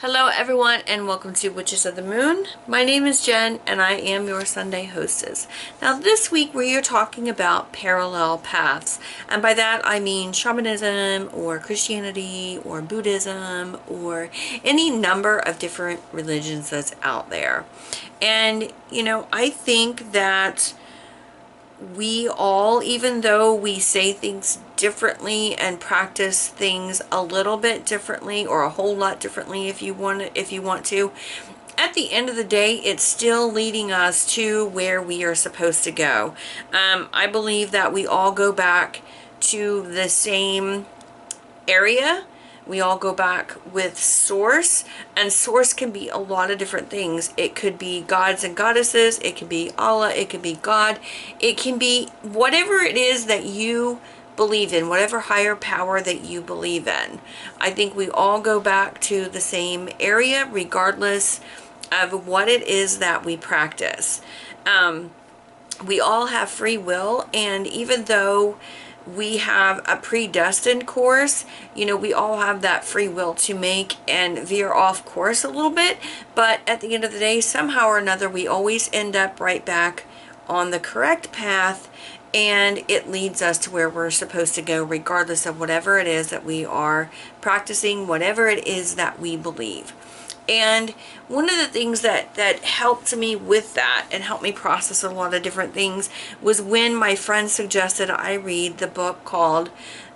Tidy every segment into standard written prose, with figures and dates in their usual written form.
Hello everyone and welcome to Witches of the Moon. My name is Jen and I am your Sunday hostess. Now this week we are talking about parallel paths, and by that I mean shamanism or Christianity or Buddhism or any number of different religions that's out there. And I think that we all, even though we say things differently and practice things a little bit differently or a whole lot differently if you want to, at the end of the day it's still leading us to where we are supposed to go. I believe that we all go back to the same area. We all go back with source, and source can be a lot of different things. It could be gods and goddesses, it could be Allah, it could be God, it can be whatever it is that you believe in, whatever higher power that you believe in. I think we all go back to the same area regardless of what it is that we practice. We all have free will, and even though we have a predestined course, we all have that free will to make and veer off course a little bit, but at the end of the day, somehow or another, we always end up right back on the correct path, and it leads us to where we're supposed to go, regardless of whatever it is that we are practicing, whatever it is that we believe. And one of the things that helped me with that and helped me process a lot of different things was when my friend suggested I read the book called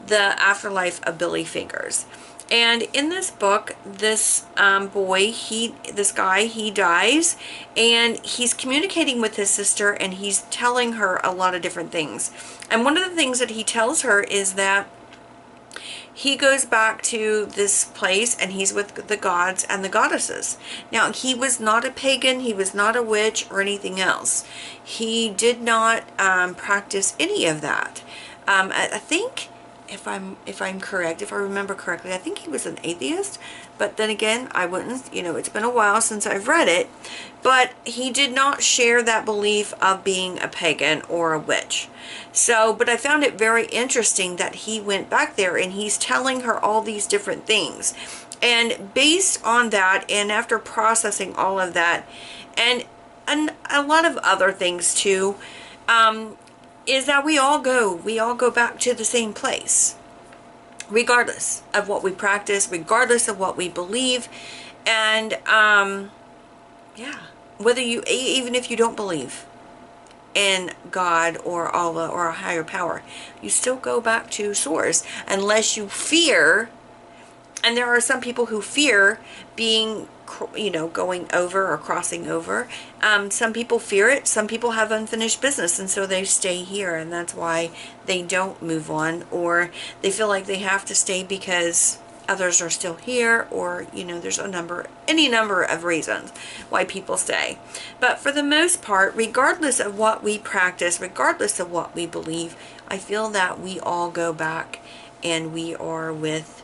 The Afterlife of Billy Fingers. And in this book, this this guy, he dies, and he's communicating with his sister, and he's telling her a lot of different things. And one of the things that he tells her is that he goes back to this place and he's with the gods and the goddesses. Now, he was not a pagan, he was not a witch or anything else. He did not practice any of that. I think, if I'm correct, if I remember correctly, I think he was an atheist, but then again, I wouldn't, it's been a while since I've read it, but he did not share that belief of being a pagan or a witch. So, but I found it very interesting that he went back there and he's telling her all these different things. And based on that, and after processing all of that, and a lot of other things too, is that we all go back to the same place, regardless of what we practice, regardless of what we believe. And yeah, whether even if you don't believe in God or Allah or a higher power, you still go back to source, unless you fear. And there are some people who fear being, going over or crossing over. Some people fear it. Some people have unfinished business, and so they stay here, and that's why they don't move on, or they feel like they have to stay because others are still here, or there's any number of reasons why people stay. But for the most part, regardless of what we practice, regardless of what we believe, I feel that we all go back and we are with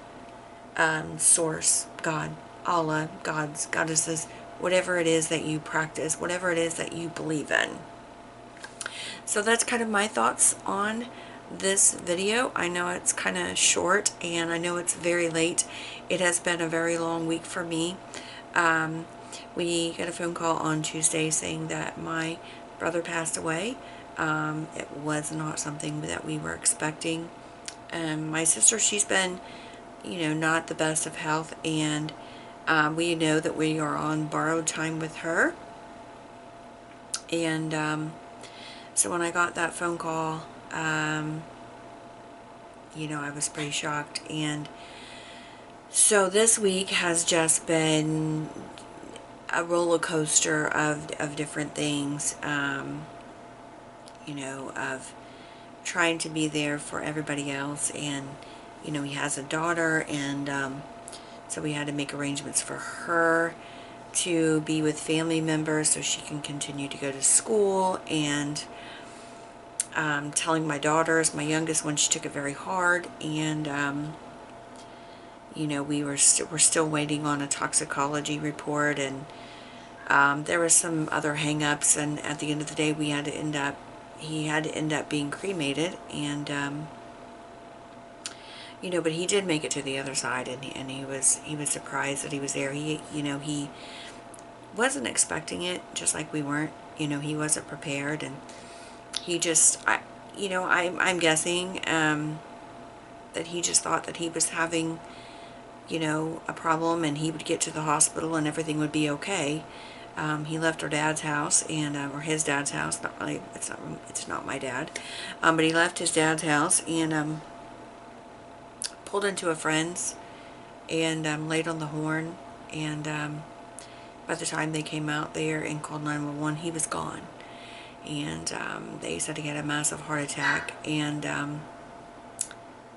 source, God, Allah, gods, goddesses, whatever it is that you practice, whatever it is that you believe in. So that's kind of my thoughts on this video. I know it's kind of short, and I know it's very late. It has been a very long week for me. We got a phone call on Tuesday saying that my brother passed away. It was not something that we were expecting. My sister, she's been, not the best of health, and we know that we are on borrowed time with her. And so when I got that phone call, I was pretty shocked. And so this week has just been a roller coaster of different things, of trying to be there for everybody else. And he has a daughter, and so we had to make arrangements for her to be with family members so she can continue to go to school. And telling my daughters, my youngest one, she took it very hard, and we're still waiting on a toxicology report, and there were some other hang-ups, and at the end of the day he had to end up being cremated. And you know, but he did make it to the other side, and he was surprised that he was there. He, you know, he wasn't expecting it, just like we weren't. You know, he wasn't prepared, and he just, you know, I'm guessing that he just thought that he was having, you know, a problem, and he would get to the hospital and everything would be okay. He left our dad's house, and or his dad's house. Not really, it's not my dad, but he left his dad's house and pulled into a friend's and laid on the horn, and by the time they came out there and called 911, he was gone. And they said he had a massive heart attack. And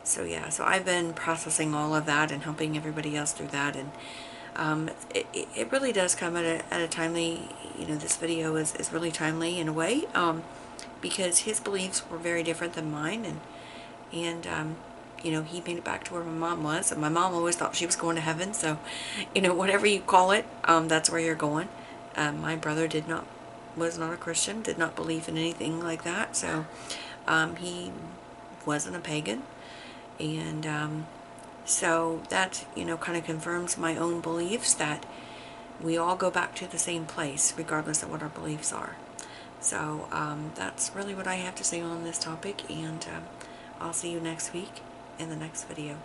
so yeah, so I've been processing all of that and helping everybody else through that. And it really does come at a timely, you know, this video is really timely in a way, because his beliefs were very different than mine. And you know, he made it back to where my mom was, and my mom always thought she was going to heaven. So, you know, whatever you call it, that's where you're going. My brother was not a Christian, did not believe in anything like that. So, he wasn't a pagan, and so that, you know, kind of confirms my own beliefs that we all go back to the same place, regardless of what our beliefs are. So, that's really what I have to say on this topic, and I'll see you next week in the next video.